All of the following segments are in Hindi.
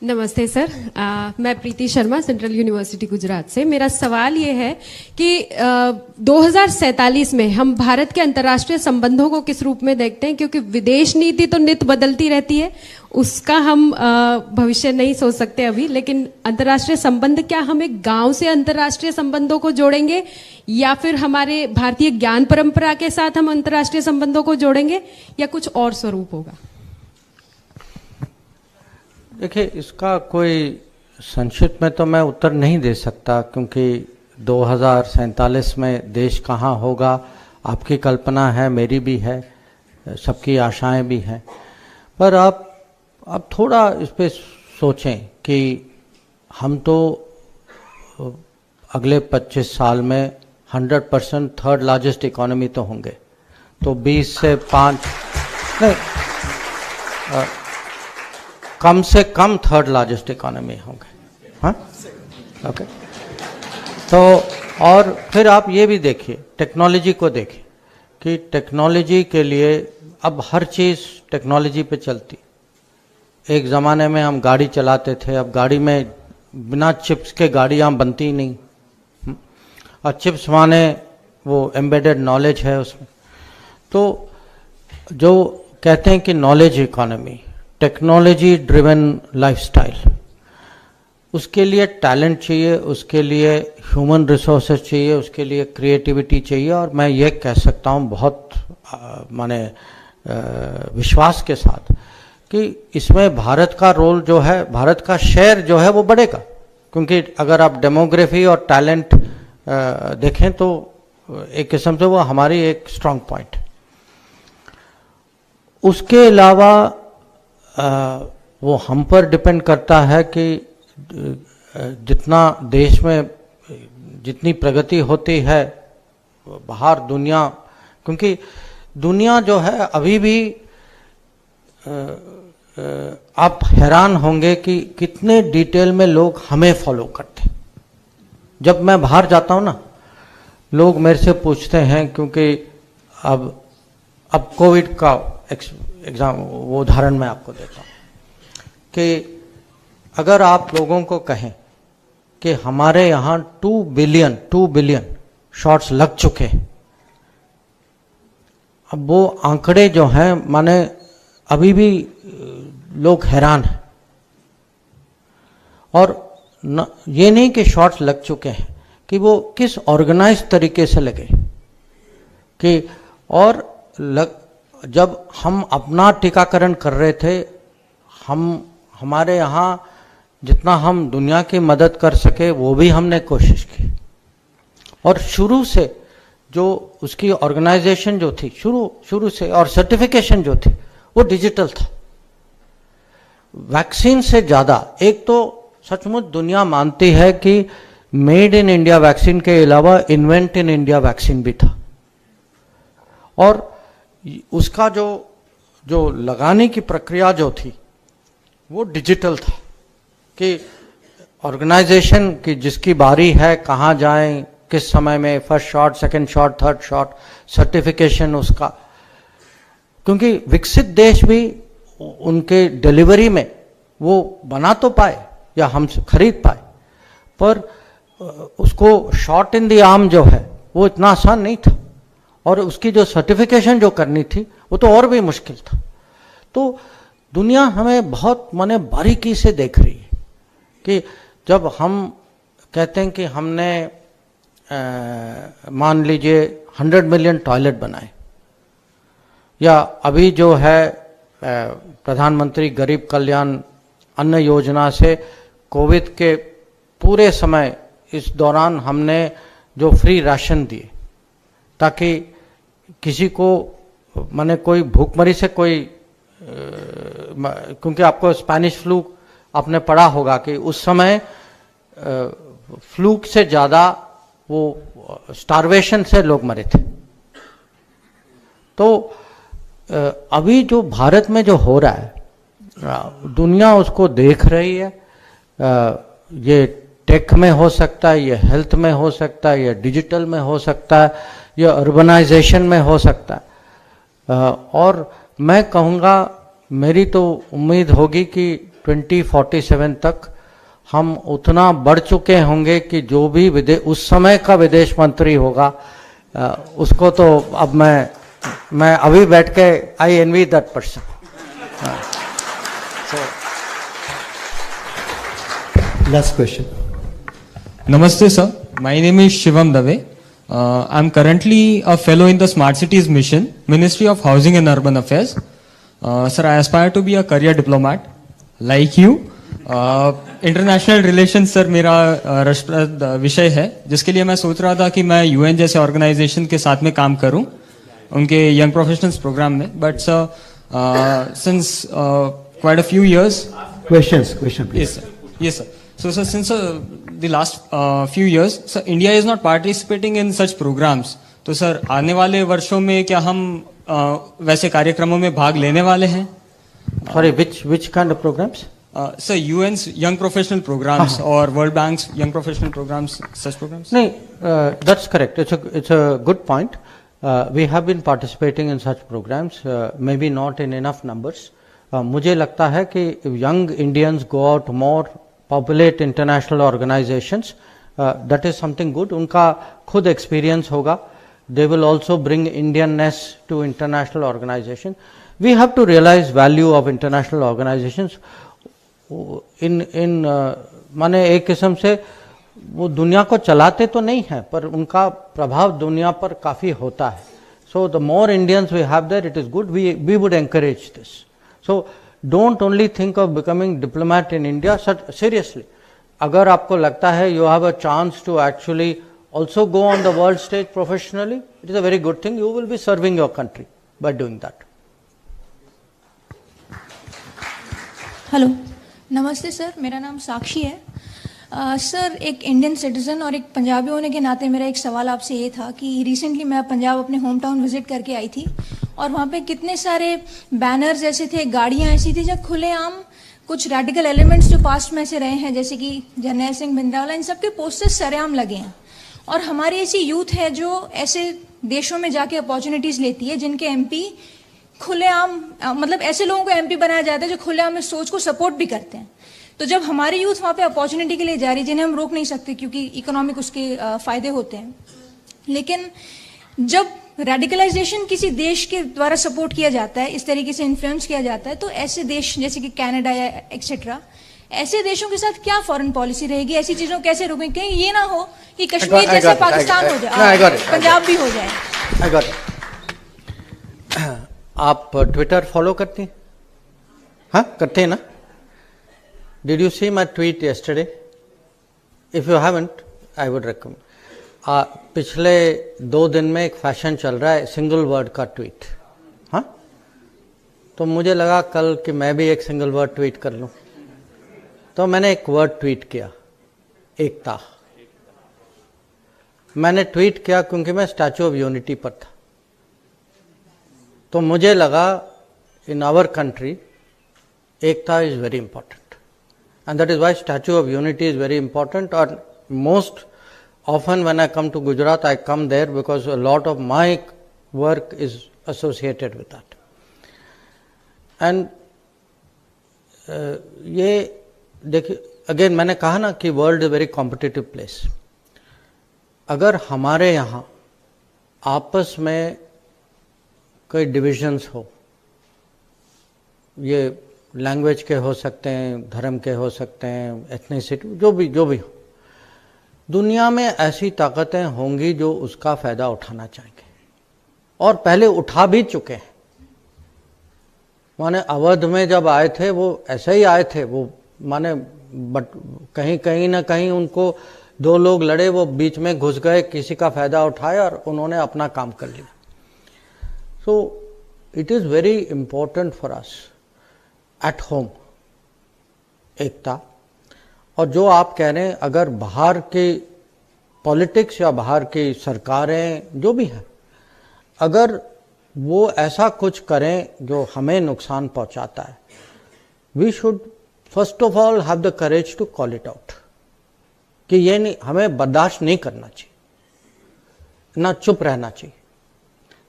नमस्ते सर। मैं प्रीति शर्मा, सेंट्रल यूनिवर्सिटी गुजरात से। मेरा सवाल ये है कि 2047 में हम भारत के अंतर्राष्ट्रीय संबंधों को किस रूप में देखते हैं, क्योंकि विदेश नीति तो नित बदलती रहती है, उसका हम भविष्य नहीं सोच सकते अभी, लेकिन अंतर्राष्ट्रीय संबंध, क्या हम एक गांव से अंतर्राष्ट्रीय संबंधों को जोड़ेंगे या फिर हमारे भारतीय ज्ञान परंपरा के साथ हम अंतर्राष्ट्रीय संबंधों को जोड़ेंगे या कुछ और स्वरूप होगा? देखिए, इसका कोई संक्षिप्त में तो मैं उत्तर नहीं दे सकता, क्योंकि 2047 में देश कहाँ होगा, आपकी कल्पना है, मेरी भी है, सबकी आशाएं भी हैं। पर आप थोड़ा इस पे सोचें कि हम तो अगले 25 साल में 100% थर्ड लार्जेस्ट इकोनॉमी तो होंगे, तो 20 से 5 नहीं, कम से कम थर्ड लार्जेस्ट इकोनॉमी होंगे। हाँ, ओके। तो और फिर आप ये भी देखिए, टेक्नोलॉजी को देखिए कि टेक्नोलॉजी के लिए अब हर चीज़ टेक्नोलॉजी पे चलती। एक ज़माने में हम गाड़ी चलाते थे, अब गाड़ी में बिना चिप्स के गाड़ियाँ बनती ही नहीं। और चिप्स माने वो एम्बेडेड नॉलेज है उसमें। तो जो कहते हैं कि knowledge economy, technology driven lifestyle, उसके लिए टैलेंट चाहिए, उसके लिए ह्यूमन रिसोर्सेज चाहिए, उसके लिए क्रिएटिविटी चाहिए। और मैं ये कह सकता हूँ बहुत माने विश्वास के साथ कि इसमें भारत का रोल जो है, भारत का शेयर जो है वो बढ़ेगा, क्योंकि अगर आप डेमोग्राफी और टैलेंट देखें तो एक किस्म से वो हमारी एक स्ट्रांग पॉइंट। उसके अलावा वो हम पर डिपेंड करता है कि जितना देश में जितनी प्रगति होती है बाहर दुनिया, क्योंकि दुनिया जो है अभी भी आप हैरान होंगे कि कितने डिटेल में लोग हमें फॉलो करते। जब मैं बाहर जाता हूँ ना, लोग मेरे से पूछते हैं, क्योंकि अब कोविड का एग्जाम वो उदाहरण मैं आपको देता हूँ कि अगर आप लोगों को कहें कि हमारे यहाँ 2 बिलियन शॉट्स लग चुके हैं, अब वो आंकड़े जो हैं माने अभी भी लोग हैरान हैं। और ये नहीं कि शॉट्स लग चुके हैं, कि वो किस ऑर्गेनाइज तरीके से लगे कि जब हम अपना टीकाकरण कर रहे थे, हमारे यहाँ जितना हम दुनिया की मदद कर सके वो भी हमने कोशिश की। और शुरू से जो उसकी ऑर्गेनाइजेशन जो थी शुरू से, और सर्टिफिकेशन जो थी वो डिजिटल था। वैक्सीन से ज़्यादा, एक तो सचमुच दुनिया मानती है कि मेड इन इंडिया वैक्सीन के अलावा इन्वेंट इन इंडिया वैक्सीन भी था, और उसका जो लगाने की प्रक्रिया जो थी वो डिजिटल था, कि ऑर्गेनाइजेशन की जिसकी बारी है कहाँ जाएं, किस समय में, first shot, second shot, third shot, certification उसका। क्योंकि विकसित देश भी उनके डिलीवरी में वो बना तो पाए या हम खरीद पाए, पर उसको शॉट इन द आर्म जो है वो इतना आसान नहीं था, और उसकी जो सर्टिफिकेशन जो करनी थी वो तो और भी मुश्किल था। तो दुनिया हमें बहुत माने बारीकी से देख रही है कि जब हम कहते हैं कि हमने मान लीजिए 100 मिलियन टॉयलेट बनाए, या अभी जो है प्रधानमंत्री गरीब कल्याण अन्न योजना से कोविड के पूरे समय इस दौरान हमने जो फ्री राशन दिए, ताकि किसी को माने कोई भूखमरी से कोई, क्योंकि आपको स्पेनिश फ्लू आपने पढ़ा होगा कि उस समय फ्लू से ज़्यादा वो स्टारवेशन से लोग मरे थे। तो अभी जो भारत में जो हो रहा है, दुनिया उसको देख रही है। ये टेक में हो सकता है, ये हेल्थ में हो सकता है, ये डिजिटल में हो सकता है, ये अर्बनाइजेशन में हो सकता है। और मैं कहूँगा, मेरी तो उम्मीद होगी कि 2047 तक हम उतना बढ़ चुके होंगे कि जो भी उस समय का विदेश मंत्री होगा उसको तो अब मैं अभी बैठ के I envy that person. Last question. Namaste, sir. My name is Shivam Dave. I'm currently a fellow in the Smart Cities Mission, Ministry of Housing and Urban Affairs. Sir, I aspire to be a career diplomat, like you. International relation sir मेरा रसप्रद विषय है, जिसके लिए मैं सोच रहा था कि मैं यूएन जैसे ऑर्गेनाइजेशन के साथ में काम करूं, उनके यंग प्रोफेशनल्स प्रोग्राम में. But sir since quite a few years question please. Yes, sir. So, sir, since the last few years, sir, India is not participating in such programs. तो सर आने वाले वर्षों में क्या हम वैसे कार्यक्रमों में भाग लेने वाले हैं? Sorry, which kind of programs? Sir, UN's young professional programs or World Bank's young professional programs, such programs? No, that's correct. It's a good point. We have been participating in such programs, maybe not in enough numbers. मुझे लगता है कि young Indians go out more, populate international organizations. That is something good. उनका खुद experience होगा. They will also bring Indianness to international organizations. We have to realize value of international organizations. माने एक किस्म से वो दुनिया को चलाते तो नहीं है, पर उनका प्रभाव दुनिया पर काफी होता है. So the more Indians we have there, it is good. We would encourage this. So don't only think of becoming diplomat in India. Seriously, अगर आपको लगता है you have a chance to actually also go on the world stage professionally, it is a very good thing. You will be serving your country by doing that. Hello, नमस्ते सर, मेरा नाम साक्षी है. सर, एक इंडियन सिटीज़न और एक पंजाबी होने के नाते मेरा एक सवाल आपसे ये था कि रिसेंटली मैं पंजाब अपने होम टाउन विजिट करके आई थी और वहाँ पे कितने सारे बैनर्स ऐसे थे, गाड़ियाँ ऐसी थी जब खुलेआम कुछ रेडिकल एलिमेंट्स जो पास्ट में से रहे हैं, जैसे कि जर्नैल सिंह भिंडरावाला, इन सब के पोस्टर्स सरेआम लगे हैं. और हमारी ऐसी यूथ है जो ऐसे देशों में जाके अपॉर्चुनिटीज़ लेती है जिनके एमपी खुलेआम, मतलब ऐसे लोगों को एमपी बनाया जाता है जो खुलेआम इस सोच को सपोर्ट भी करते हैं. तो जब हमारी यूथ वहाँ पे अपॉर्चुनिटी के लिए जा रही है, जिन्हें हम रोक नहीं सकते क्योंकि इकोनॉमिक उसके फायदे होते हैं, लेकिन जब रेडिकलाइजेशन किसी देश के द्वारा सपोर्ट किया जाता है, इस तरीके से इन्फ्लुएंस किया जाता है, तो ऐसे देश जैसे कि कनाडा या एक्सेट्रा, ऐसे देशों के साथ क्या फॉरेन पॉलिसी रहेगी? ऐसी चीजों को कैसे रोकें? कहीं ये ना हो कि कश्मीर जैसा पाकिस्तान हो जाए, पंजाब भी हो जाए. आप ट्विटर फॉलो करते हैं? हाँ, करते हैं ना? Did you see my tweet yesterday? If you haven't, I would recommend. पिछले 2 दिन में एक फैशन चल रहा है सिंगल वर्ड का ट्वीट. हाँ, तो मुझे लगा कल कि मैं भी एक सिंगल वर्ड ट्वीट कर लूं, तो मैंने एक वर्ड ट्वीट किया, एकता. मैंने ट्वीट किया क्योंकि मैं स्टैचू ऑफ यूनिटी पर था, तो मुझे लगा इन आवर कंट्री एकता is very important. And that is why Statue of Unity is very important. Or most often when I come to Gujarat, I come there because a lot of my work is associated with that. And ये देखिए, अगेन मैंने कहा ना कि world is very competitive place. अगर हमारे यहाँ आपस में कोई डिविजन्स हो, ये लैंग्वेज के हो सकते हैं, धर्म के हो सकते हैं, एथनिसिटी, जो भी हो, दुनिया में ऐसी ताकतें होंगी जो उसका फायदा उठाना चाहेंगे और पहले उठा भी चुके हैं. माने अवध में जब आए थे वो ऐसे ही आए थे, वो माने बट कहीं ना कहीं उनको 2 लोग लड़े, वो बीच में घुस गए, किसी का फायदा उठाया और उन्होंने अपना काम कर लिया. So it is very important for us at home Ekta. और जो आप कह रहे हैं, अगर बाहर की पॉलिटिक्स या बाहर की सरकारें जो भी हैं, अगर वो ऐसा कुछ करें जो हमें नुकसान पहुंचाता है, we should first of all have the courage to call it out कि ये नहीं, हमें बर्दाश्त नहीं करना चाहिए, ना चुप रहना चाहिए.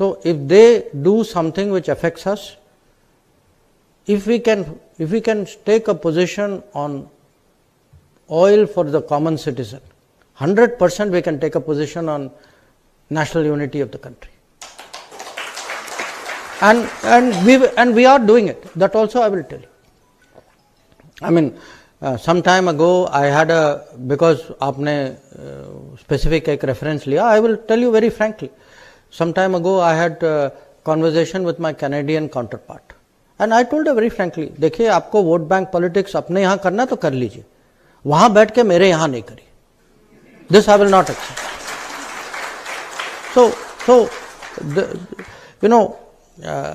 So if they do something which affects us, if we can if we can take a position on oil for the common citizen, 100% we can take a position on national unity of the country. And we are doing it. That also I will tell you. I mean, some time ago I had because आपने specific एक reference लिया, I will tell you very frankly. Some time ago I had a conversation with my Canadian counterpart. And I told her very frankly, देखिए आपको वोट बैंक पॉलिटिक्स अपने यहाँ करना तो कर लीजिए, वहाँ बैठ के मेरे यहाँ नहीं करिए. This I will not accept. So you know,